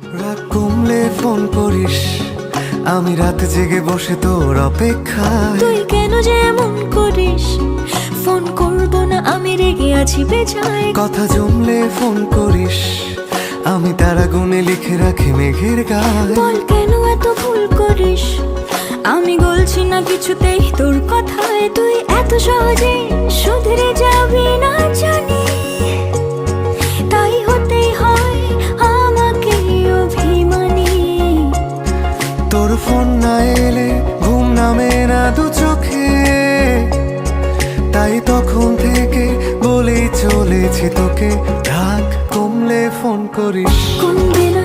রাগ কমলে ফোন করিস, আমি রাত জেগে বসে তোর অপেক্ষায়। তুই কেন যে এমন করিস, ফোন করব না আমি রেগে আছি বেজায়। কথা জমলে ফোন করিস, আমি তারা গুনে লিখে রাখি মেঘের গায়ে। বল কেন এত ভুল করিস, আমি গলছি না কিছুতেই তোর কথায়। তুই এত সহজে শুধরে যাবি না জানি, তাই হতেই হয় আমাকে অভিমানী। তোর ফোন না এলে ঘুম নামে না দু চোখে, তাই তখন থেকে বলেই চলেছি তোকে, রাগ কমলে ফোন করিস। কমবে না